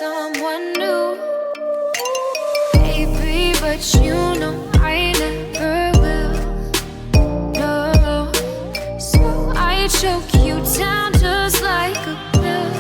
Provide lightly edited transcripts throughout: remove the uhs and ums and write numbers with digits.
someone new, baby, but you know I never will. No, so I choke you down just like a pill.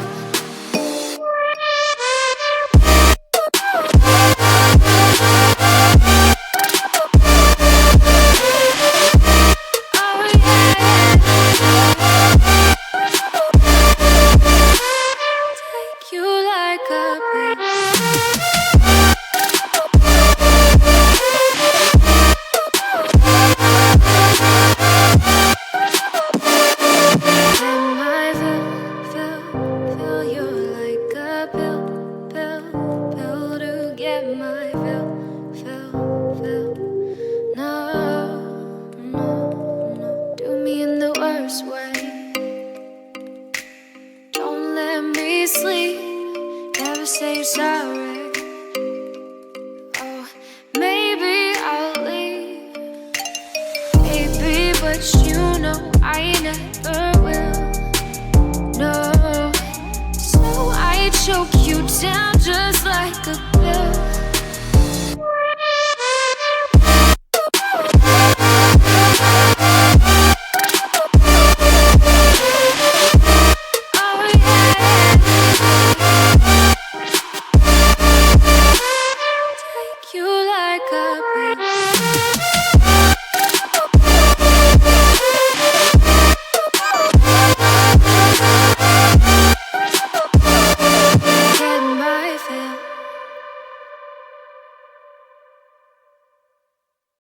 Say sorry. Oh, maybe I'll leave, baby, but you know I never will. No, so I choke you down just like a